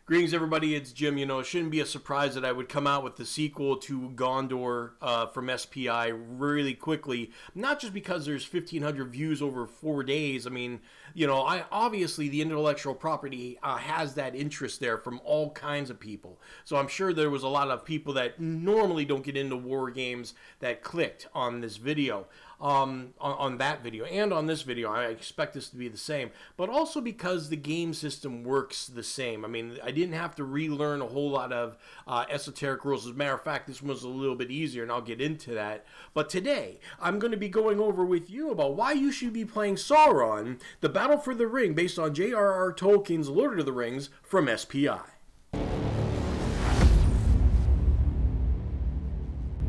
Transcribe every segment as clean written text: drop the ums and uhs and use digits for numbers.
Greetings, everybody. It's Jim. It shouldn't be a surprise that I would come out with the sequel to Gondor from SPI really quickly. Not just because there's 1,500 views over 4 days. I obviously the intellectual property has that interest there from all kinds of people. So I'm sure there was a lot of people that normally don't get into war games that clicked on this video. On that video and on this video. I expect this to be the same, but also because the game system works the same. I didn't have to relearn a whole lot of esoteric rules. As a matter of fact, this was a little bit easier, and I'll get into that. But today, I'm going to be going over with you about why you should be playing Sauron, The Battle for the Ring, based on J.R.R. Tolkien's Lord of the Rings from SPI.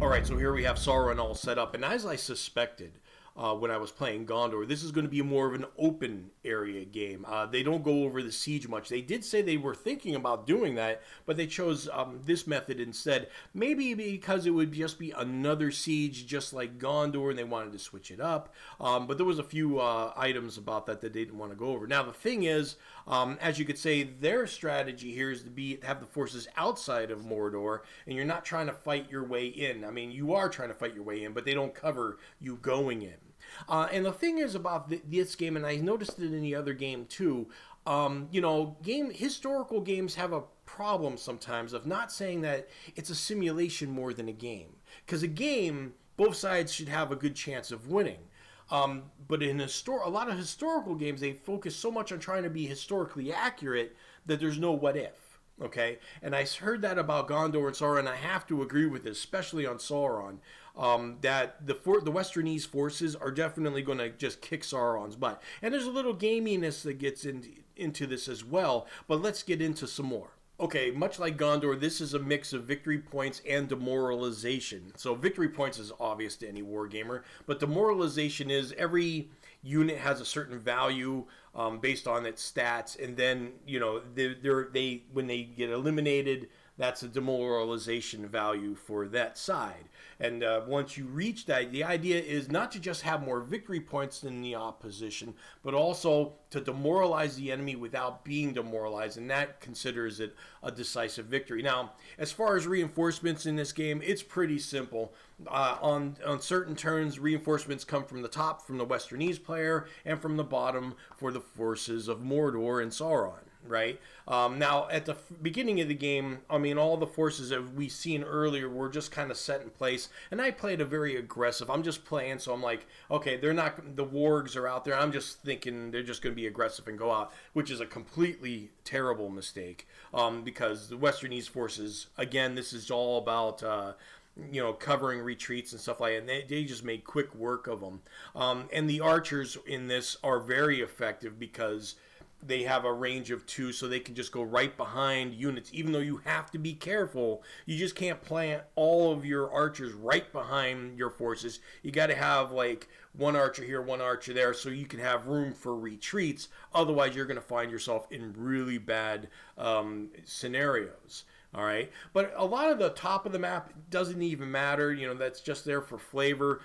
Alright, so here we have Sauron all set up, and as I suspected when I was playing Gondor, this is going to be more of an open area game. They don't go over the siege much. They did say they were thinking about doing that, but they chose this method instead. Maybe because it would just be another siege just like Gondor, and they wanted to switch it up. But there was a few items about that they didn't want to go over. Now, the thing is, as you could say, their strategy here is to have the forces outside of Mordor, and you're not trying to fight your way in. You are trying to fight your way in, but they don't cover you going in. And the thing is about this game, and I noticed it in the other game too, historical games have a problem sometimes of not saying that it's a simulation more than a game. Because a game, both sides should have a good chance of winning. But in a lot of historical games, they focus so much on trying to be historically accurate that there's no what if. Okay, and I heard that about Gondor and Sauron, and I have to agree with this, especially on Sauron, that the Westernese forces are definitely going to just kick Sauron's butt. And there's a little gaminess that gets into this as well, but let's get into some more. Okay, much like Gondor, this is a mix of victory points and demoralization. So victory points is obvious to any wargamer, but demoralization is every unit has a certain value based on its stats, and then when they get eliminated, that's a demoralization value for that side. And once you reach that, the idea is not to just have more victory points than the opposition, but also to demoralize the enemy without being demoralized, and that considers it a decisive victory. Now, as far as reinforcements in this game, it's pretty simple. On certain turns, reinforcements come from the top, from the Westernese player, and from the bottom for the forces of Mordor and Sauron. Right? Now, at the beginning of the game, all the forces that we've seen earlier were just kind of set in place, and I played a very aggressive. I'm just playing, so I'm like, okay, the wargs are out there. I'm just thinking they're just going to be aggressive and go out, which is a completely terrible mistake, because the Westernese forces, again, this is all about covering retreats and stuff like that. And they just made quick work of them. And the archers in this are very effective because they have a range of 2, so they can just go right behind units, even though you have to be careful. You just can't plant all of your archers right behind your forces. You got to have like one archer here, one archer there, so you can have room for retreats. Otherwise, you're going to find yourself in really bad scenarios. All right, but a lot of the top of the map doesn't even matter. That's just there for flavor.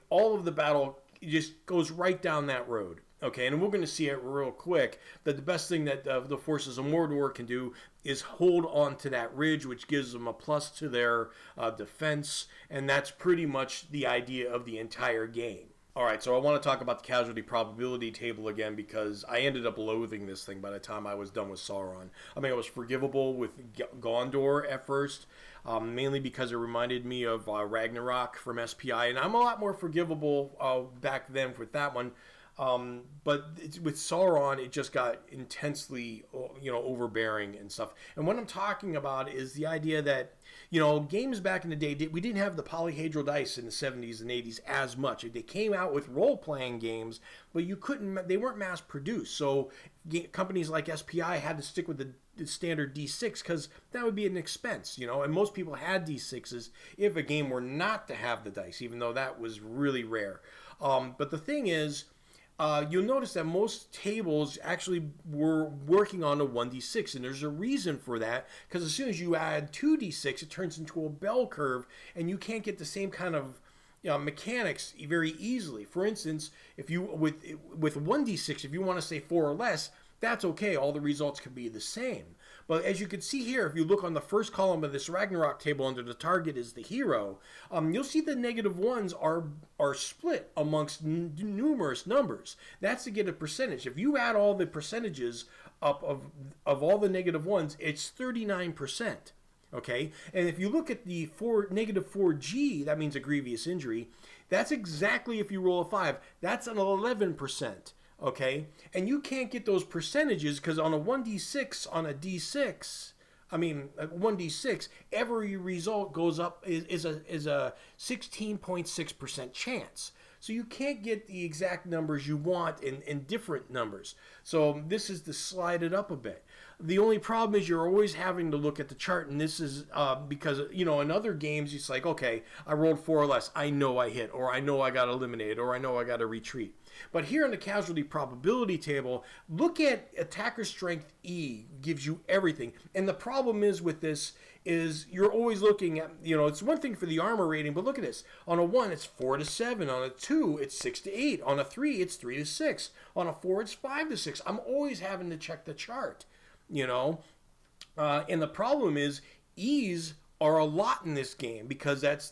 All of the battle just goes right down that road. Okay, and we're going to see it real quick that the best thing that the forces of Mordor can do is hold on to that ridge, which gives them a plus to their defense, and that's pretty much the idea of the entire game. Alright, so I want to talk about the casualty probability table again because I ended up loathing this thing by the time I was done with Sauron. It was forgivable with Gondor at first, mainly because it reminded me of Ragnarok from SPI, and I'm a lot more forgivable back then with that one. But with Sauron, it just got intensely, overbearing and stuff. And what I'm talking about is the idea that, games back in the day, we didn't have the polyhedral dice in the 70s and 80s as much. They came out with role-playing games, but they weren't mass-produced. So companies like SPI had to stick with the standard D6 because that would be an expense, and most people had D6s if a game were not to have the dice, even though that was really rare. But the thing is, you'll notice that most tables actually were working on a 1d6, and there's a reason for that, because as soon as you add 2d6, it turns into a bell curve, and you can't get the same kind of mechanics very easily. For instance, if you with 1d6, if you want to say 4 or less, that's okay. All the results can be the same. But as you can see here, if you look on the first column of this Ragnarok table under the target is the hero, you'll see the -1s are split amongst numerous numbers. That's to get a percentage. If you add all the percentages up of all the -1s, it's 39%. Okay, and if you look at the -4G, that means a grievous injury. That's exactly if you roll a 5. That's an 11%. Okay, and you can't get those percentages because on a 1d6 on a d6, 1d6, every result goes up is a 16.6% chance. So you can't get the exact numbers you want in different numbers. So this is to slide it up a bit. The only problem is you're always having to look at the chart, and this is because, in other games, it's like, okay, I rolled 4 or less. I know I hit, or I know I got eliminated, or I know I got to retreat. But here in the casualty probability table, look at attacker strength E, gives you everything. And the problem is with this is you're always looking at, it's one thing for the armor rating, but look at this. On a 1, it's 4 to 7. On a 2, it's 6 to 8. On a 3, it's 3 to 6. On a 4, it's 5 to 6. I'm always having to check the chart, and the problem is E's are a lot in this game because that's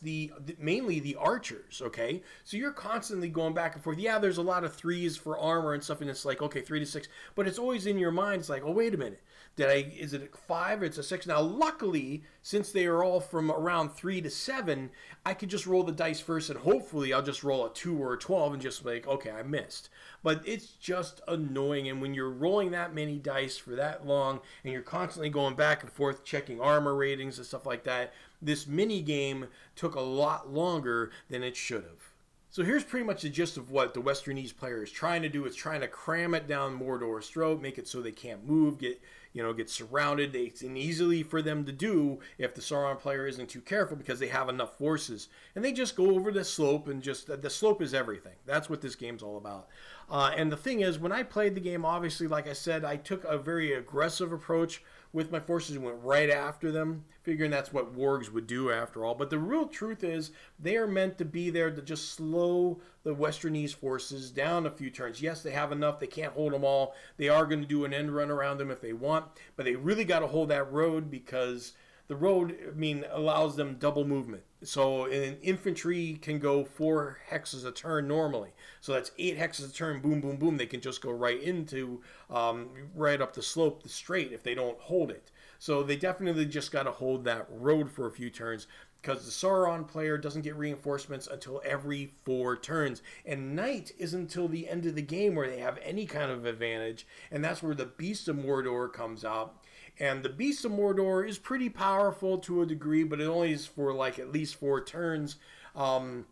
mainly the archers, okay? So you're constantly going back and forth. Yeah, there's a lot of 3s for armor and stuff, and it's like, okay, 3 to 6, but it's always in your mind. It's like, oh, wait a minute. Is it a 5 or it's a 6? Now, luckily, since they are all from around 3 to 7, I could just roll the dice first, and hopefully I'll just roll a 2 or a 12 and just like, okay, I missed. But it's just annoying, and when you're rolling that many dice for that long, and you're constantly going back and forth checking armor ratings and stuff like that, this mini game took a lot longer than it should have. So here's pretty much the gist of what the Westernese player is trying to do. It's trying to cram it down Mordor's throat, make it so they can't move, get surrounded. It's easily for them to do if the Sauron player isn't too careful because they have enough forces. And they just go over the slope, and the slope is everything. That's what this game's all about. And the thing is, when I played the game, obviously, like I said, I took a very aggressive approach with my forces and went right after them, figuring that's what wargs would do after all. But the real truth is they are meant to be there to just slow the Westernese forces down a few turns. Yes, they have enough. They can't hold them all. They are going to do an end run around them if they want, but they really got to hold that road because the road, allows them double movement. So an infantry can go 4 hexes a turn normally. So that's 8 hexes a turn, boom, boom, boom. They can just go right into, right up the slope, the straight, if they don't hold it. So they definitely just got to hold that road for a few turns because the Sauron player doesn't get reinforcements until every 4 turns. And night is until the end of the game where they have any kind of advantage. And that's where the Beast of Mordor comes out. And the Beast of Mordor is pretty powerful to a degree, but it only is for like at least 4 turns. And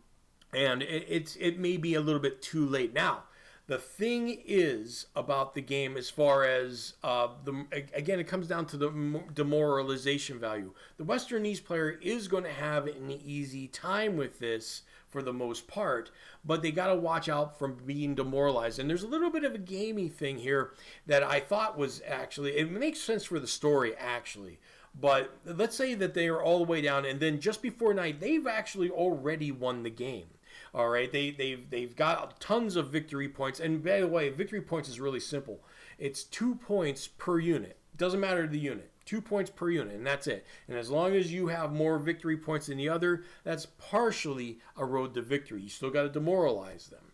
it may be a little bit too late. Now, the thing is about the game as far as, again, it comes down to the demoralization value. The Westernese player is going to have an easy time with this for the most part, but they got to watch out from being demoralized. And there's a little bit of a gamey thing here that I thought was actually, it makes sense for the story actually. But let's say that they are all the way down, and then just before night, they've actually already won the game. All right, they've got tons of victory points, and by the way, victory points is really simple. It's 2 points per unit. Doesn't matter the unit. 2 points per unit, and that's it. And as long as you have more victory points than the other, that's partially a road to victory. You still got to demoralize them.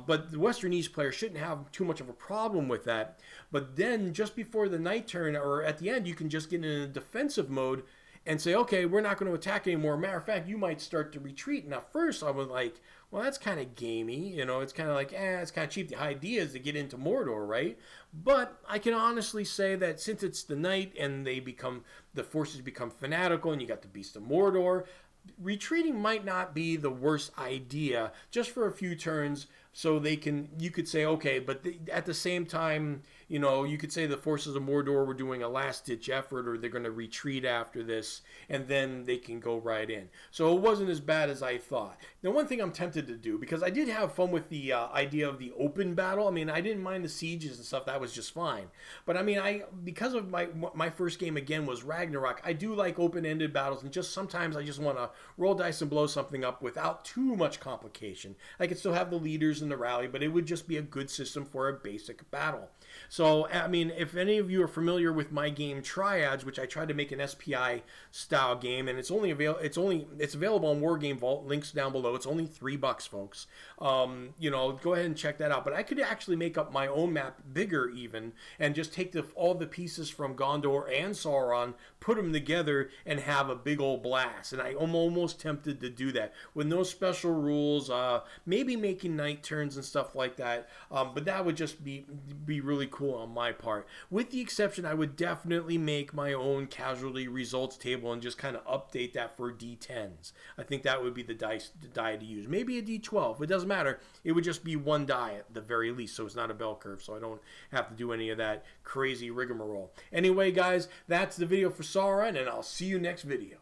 But the Westernese player shouldn't have too much of a problem with that. But then just before the night turn or at the end, you can just get in a defensive mode and say, okay, we're not going to attack anymore. Matter of fact, you might start to retreat. And at first I was like, well, that's kind of gamey. It's kind of like, it's kind of cheap. The idea is to get into Mordor, right? But I can honestly say that since it's the night and the forces become fanatical and you got the Beast of Mordor, retreating might not be the worst idea just for a few turns so you could say, okay, but at the same time, you could say the forces of Mordor were doing a last-ditch effort or they're going to retreat after this, and then they can go right in. So it wasn't as bad as I thought. Now, one thing I'm tempted to do, because I did have fun with the idea of the open battle. I didn't mind the sieges and stuff. That was just fine. But, because of my first game, again, was Ragnarok, I do like open-ended battles, and just sometimes I just want to roll dice and blow something up without too much complication. I can still have the leaders use in the rally, but it would just be a good system for a basic battle. So, I mean, if any of you are familiar with my game Triads, which I tried to make an SPI style game, and it's available on War Game Vault. Links down below. It's only $3, folks. You know, go ahead and check that out. But I could actually make up my own map bigger even, and just take all the pieces from Gondor and Sauron, put them together, and have a big old blast. And I'm almost tempted to do that with no special rules. Maybe making night turns and stuff like that. But that would just be really cool on my part. With the exception, I would definitely make my own casualty results table and just kind of update that for D10s. I think that would be the die to use. Maybe a D12. It doesn't matter. It would just be one die at the very least, so it's not a bell curve, so I don't have to do any of that crazy rigmarole. Anyway, guys, that's the video for Sauron, and I'll see you next video.